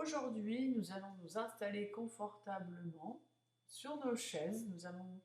Aujourd'hui, nous allons nous installer confortablement sur nos chaises. Nous allons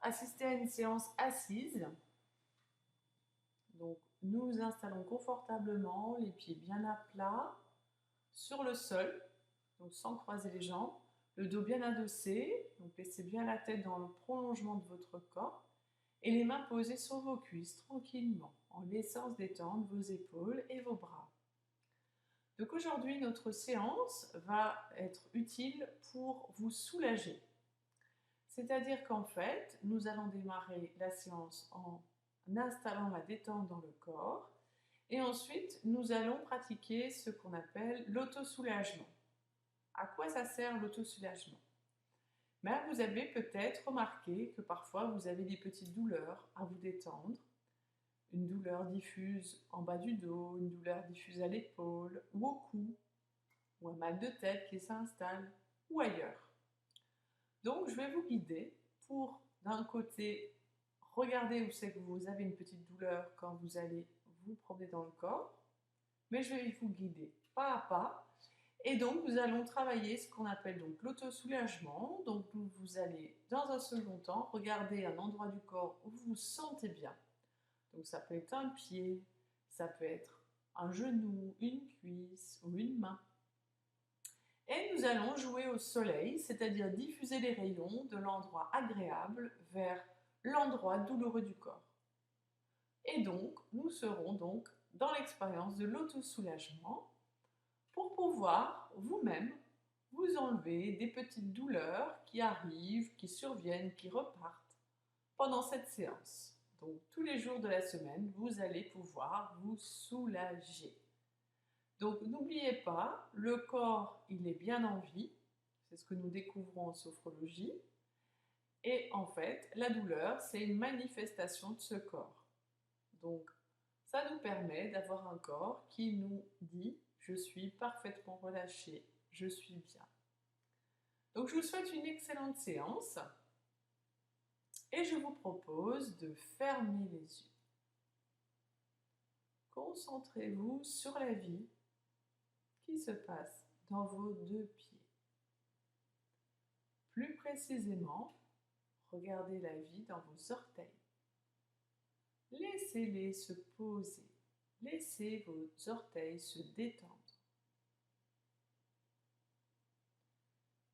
assister à une séance assise. Donc, nous nous installons confortablement, les pieds bien à plat, sur le sol, donc sans croiser les jambes, le dos bien adossé, donc laissez bien la tête dans le prolongement de votre corps, et les mains posées sur vos cuisses tranquillement, en laissant se détendre vos épaules et vos bras. Donc aujourd'hui, notre séance va être utile pour vous soulager. C'est-à-dire qu'en fait, nous allons démarrer la séance en installant la détente dans le corps et ensuite, nous allons pratiquer ce qu'on appelle l'autosoulagement. À quoi ça sert l'autosoulagement? Vous avez peut-être remarqué que parfois vous avez des petites douleurs à vous détendre, une douleur diffuse en bas du dos, une douleur diffuse à l'épaule ou au cou, ou un mal de tête qui s'installe, ou ailleurs. Donc je vais vous guider pour, d'un côté, regarder où c'est que vous avez une petite douleur quand vous allez vous promener dans le corps, mais je vais vous guider pas à pas. Et donc nous allons travailler ce qu'on appelle donc l'autosoulagement. Donc vous allez, dans un second temps, regarder un endroit du corps où vous vous sentez bien. Donc ça peut être un pied, ça peut être un genou, une cuisse ou une main. Et nous allons jouer au soleil, c'est-à-dire diffuser les rayons de l'endroit agréable vers l'endroit douloureux du corps. Et donc, nous serons donc dans l'expérience de l'autosoulagement pour pouvoir vous-même vous enlever des petites douleurs qui arrivent, qui surviennent, qui repartent pendant cette séance. Donc tous les jours de la semaine, vous allez pouvoir vous soulager. Donc n'oubliez pas, le corps, il est bien en vie, c'est ce que nous découvrons en sophrologie, et en fait, la douleur, c'est une manifestation de ce corps. Donc ça nous permet d'avoir un corps qui nous dit « je suis parfaitement relâché, je suis bien ». Donc je vous souhaite une excellente séance et je vous propose de fermer les yeux. Concentrez-vous sur la vie qui se passe dans vos deux pieds. Plus précisément, regardez la vie dans vos orteils. Laissez-les se poser. Laissez vos orteils se détendre.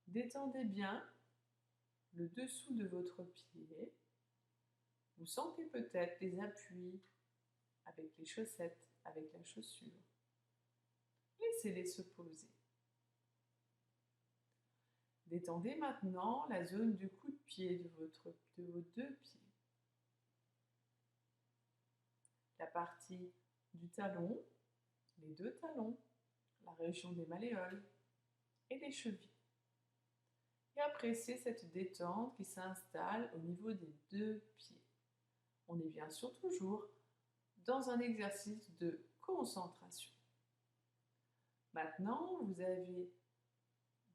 Détendez bien le dessous de votre pied. Vous sentez peut-être les appuis avec les chaussettes, avec la chaussure. Laissez-les se poser. Détendez maintenant la zone du coup de pied de vos deux pieds. La partie du talon, les deux talons, la région des malléoles et des chevilles. Et appréciez cette détente qui s'installe au niveau des deux pieds. On est bien sûr toujours dans un exercice de concentration. Maintenant, vous allez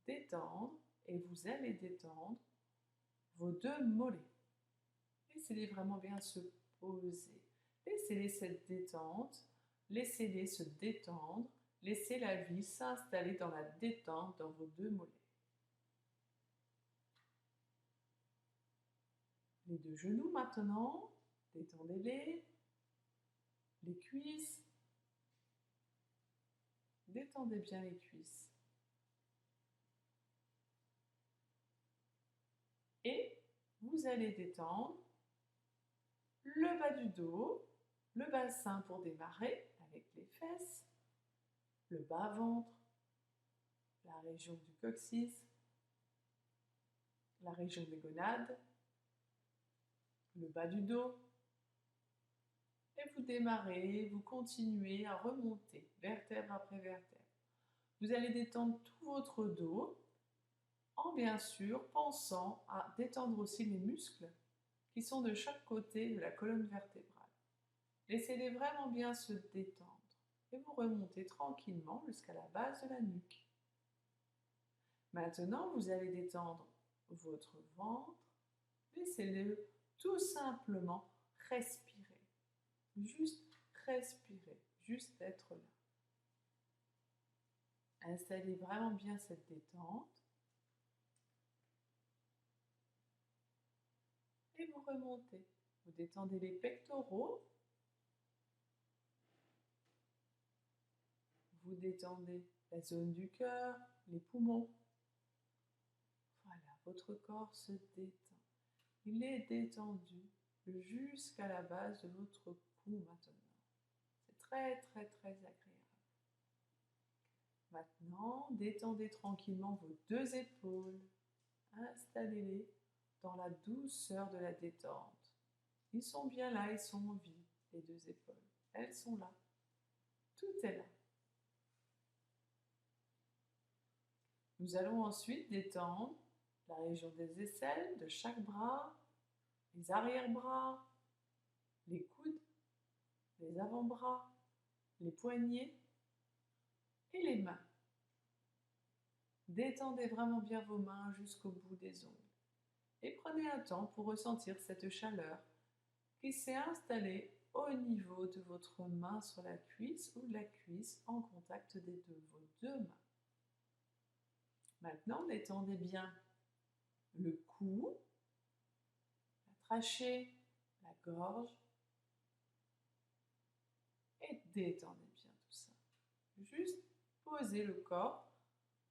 détendre et vous allez détendre vos deux mollets. Laissez-les vraiment bien se poser. Laissez-les cette détente, laissez-les se détendre, laissez la vie s'installer dans la détente dans vos deux mollets. Les deux genoux maintenant, détendez-les, les cuisses, détendez bien les cuisses. Et vous allez détendre le bas du dos, le bassin pour démarrer avec les fesses, le bas-ventre, la région du coccyx, la région des gonades, le bas du dos. Et vous démarrez, vous continuez à remonter, vertèbre après vertèbre. Vous allez détendre tout votre dos, en bien sûr pensant à détendre aussi les muscles qui sont de chaque côté de la colonne vertébrale. Laissez-les vraiment bien se détendre et vous remontez tranquillement jusqu'à la base de la nuque. Maintenant, vous allez détendre votre ventre. Laissez-le tout simplement respirer. Juste respirer, juste être là. Installez vraiment bien cette détente. Et vous remontez. Vous détendez les pectoraux. Vous détendez la zone du cœur, les poumons. Voilà, votre corps se détend. Il est détendu jusqu'à la base de votre cou maintenant. C'est très très très agréable. Maintenant, détendez tranquillement vos deux épaules. Installez-les dans la douceur de la détente. Ils sont bien là, ils sont en vie, les deux épaules. Elles sont là. Tout est là. Nous allons ensuite détendre la région des aisselles de chaque bras, les arrière-bras, les coudes, les avant-bras, les poignets et les mains. Détendez vraiment bien vos mains jusqu'au bout des ongles. Et prenez un temps pour ressentir cette chaleur qui s'est installée au niveau de votre main sur la cuisse ou de la cuisse en contact de vos deux mains. Maintenant, détendez bien le cou, la trachée, la gorge et détendez bien tout ça. Juste posez le corps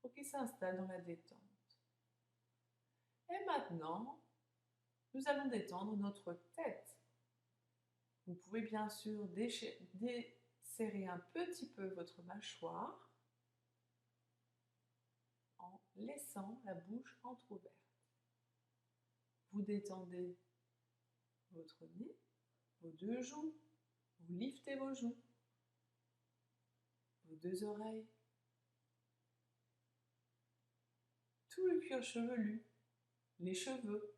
pour qu'il s'installe dans la détente. Et maintenant, nous allons détendre notre tête. Vous pouvez bien sûr desserrer un petit peu votre mâchoire en laissant la bouche entrouverte. Vous détendez votre nez, vos deux joues, vous liftez vos joues, vos deux oreilles, tout le cuir chevelu, les cheveux,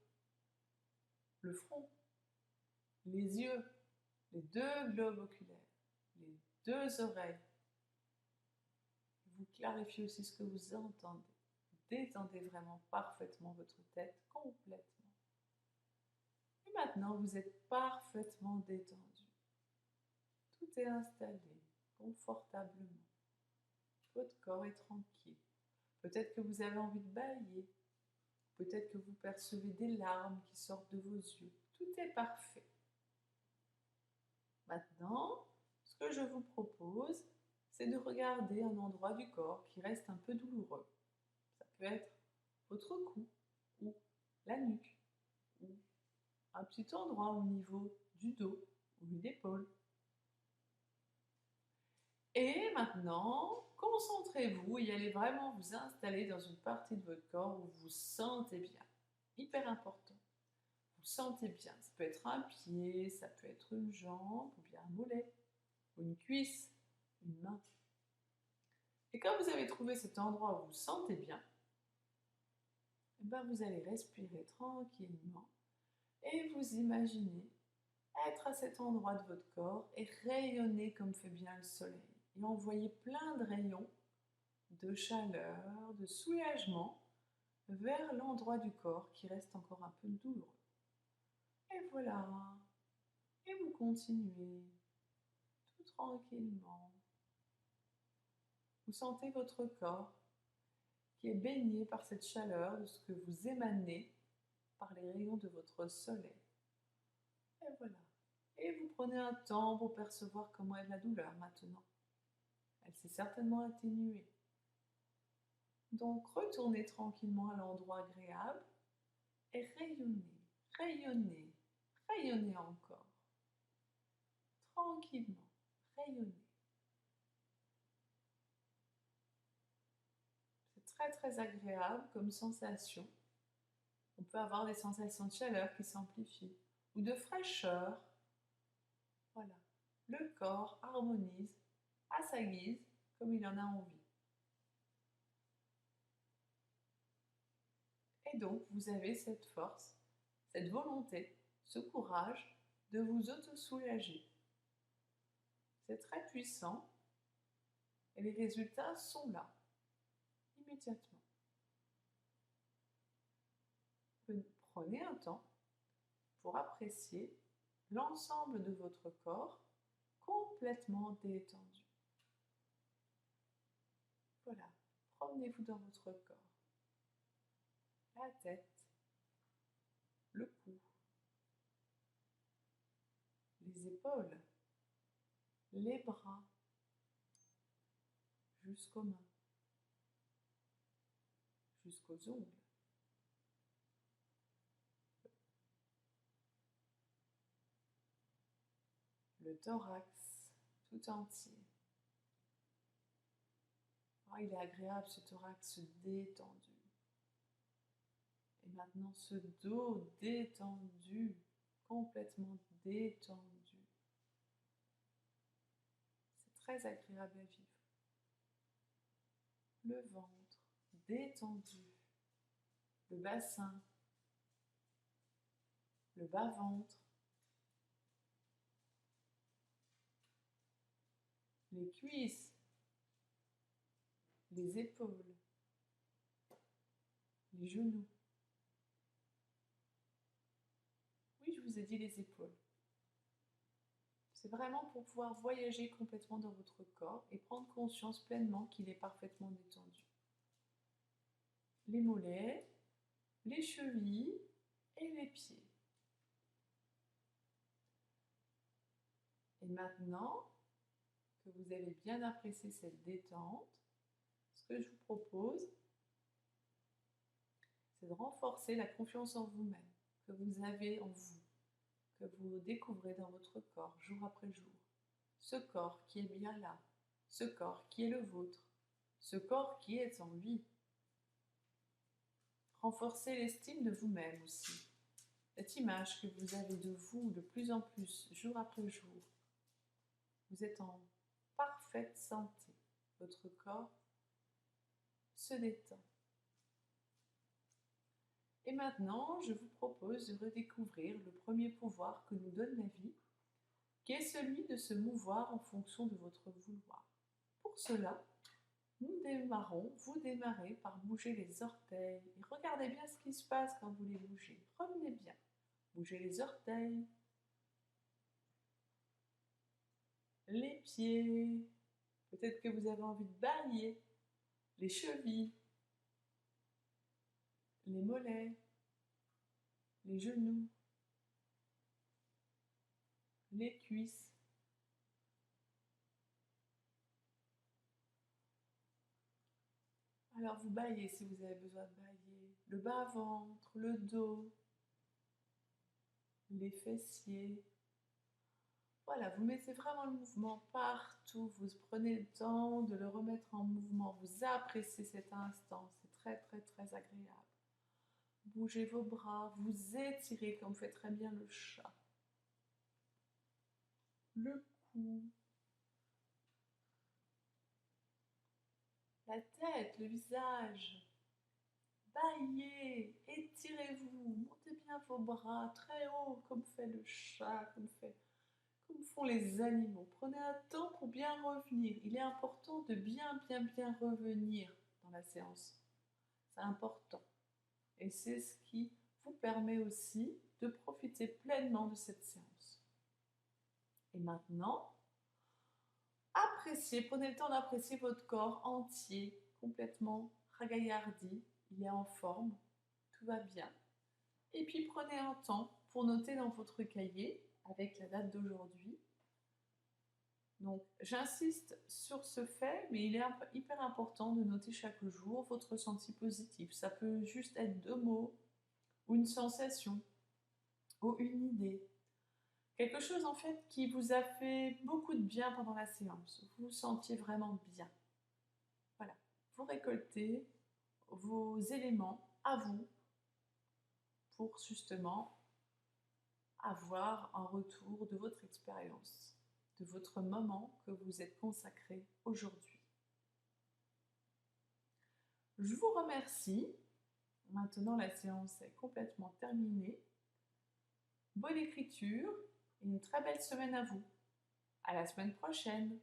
le front, les yeux, les deux globes oculaires, les deux oreilles. Vous clarifiez aussi ce que vous entendez. Détendez vraiment parfaitement votre tête complètement. Et maintenant, vous êtes parfaitement détendu. Tout est installé confortablement. Votre corps est tranquille. Peut-être que vous avez envie de bâiller. Peut-être que vous percevez des larmes qui sortent de vos yeux. Tout est parfait. Maintenant, ce que je vous propose, c'est de regarder un endroit du corps qui reste un peu douloureux. Ça peut être votre cou ou la nuque ou un petit endroit au niveau du dos ou une épaule. Et maintenant, concentrez-vous et allez vraiment vous installer dans une partie de votre corps où vous vous sentez bien. Hyper important. Vous sentez bien. Ça peut être un pied, ça peut être une jambe, ou bien un mollet, ou une cuisse, une main. Et quand vous avez trouvé cet endroit où vous vous sentez bien, eh ben vous allez respirer tranquillement et vous imaginez être à cet endroit de votre corps et rayonner comme fait bien le soleil. Et envoyer plein de rayons de chaleur, de soulagement vers l'endroit du corps qui reste encore un peu douloureux. Et voilà. Et vous continuez tout tranquillement. Vous sentez votre corps qui est baigné par cette chaleur de ce que vous émanez par les rayons de votre soleil. Et voilà. Et vous prenez un temps pour percevoir comment est la douleur maintenant. Elle s'est certainement atténuée. Donc retournez tranquillement à l'endroit agréable et rayonnez, rayonnez, rayonnez encore. Tranquillement, rayonnez. C'est très très agréable comme sensation. On peut avoir des sensations de chaleur qui s'amplifient ou de fraîcheur. Voilà, le corps harmonise à sa guise comme il en a envie. Et donc, vous avez cette force, cette volonté, ce courage de vous auto-soulager. C'est très puissant et les résultats sont là, immédiatement. Prenez un temps pour apprécier l'ensemble de votre corps complètement détendu. Voilà, Promenez-vous dans votre corps. La tête, le cou, les épaules, les bras, jusqu'aux mains, jusqu'aux ongles. Le thorax tout entier. Oh, il est agréable ce thorax détendu. Et maintenant ce dos détendu, complètement détendu. C'est très agréable à vivre. Le ventre détendu, le bassin, le bas-ventre, les cuisses, les épaules, les genoux. Oui, je vous ai dit les épaules. C'est vraiment pour pouvoir voyager complètement dans votre corps et prendre conscience pleinement qu'il est parfaitement détendu. Les mollets, les chevilles et les pieds. Et maintenant que vous avez bien apprécié cette détente, ce que je vous propose, c'est de renforcer la confiance en vous-même que vous avez en vous, que vous découvrez dans votre corps jour après jour. Ce corps qui est bien là, ce corps qui est le vôtre, ce corps qui est en vie. Renforcez l'estime de vous-même aussi. Cette image que vous avez de vous de plus en plus, jour après jour. Vous êtes en parfaite santé. Votre corps se détend. Et maintenant, je vous propose de redécouvrir le premier pouvoir que nous donne la vie, qui est celui de se mouvoir en fonction de votre vouloir. Pour cela, vous démarrez par bouger les orteils. Et regardez bien ce qui se passe quand vous les bougez. Revenez bien. Bougez les orteils, les pieds. Peut-être que vous avez envie de balayer les chevilles, les mollets, les genoux, les cuisses. Alors vous balayez si vous avez besoin de balayer le bas-ventre, le dos, les fessiers. Voilà, vous mettez vraiment le mouvement partout, vous prenez le temps de le remettre en mouvement, vous appréciez cet instant, c'est très très très agréable. Bougez vos bras, vous étirez comme fait très bien le chat. Le cou, la tête, le visage. Baillez, étirez-vous, montez bien vos bras très haut comme fait le chat, comme font les animaux. Prenez un temps pour bien revenir. Il est important de bien revenir dans la séance. C'est important. Et c'est ce qui vous permet aussi de profiter pleinement de cette séance. Et maintenant, appréciez, prenez le temps d'apprécier votre corps entier, complètement ragaillardi. Il est en forme, tout va bien. Et puis prenez un temps pour noter dans votre cahier, avec la date d'aujourd'hui. Donc j'insiste sur ce fait, mais il est hyper important de noter chaque jour votre ressenti positif. Ça peut juste être 2 mots, ou une sensation, ou une idée. Quelque chose en fait qui vous a fait beaucoup de bien pendant la séance. Vous vous sentiez vraiment bien. Voilà, vous récoltez vos éléments à vous pour justement avoir un retour de votre expérience, de votre moment que vous êtes consacré aujourd'hui. Je vous remercie. Maintenant, la séance est complètement terminée. Bonne écriture et une très belle semaine à vous. À la semaine prochaine.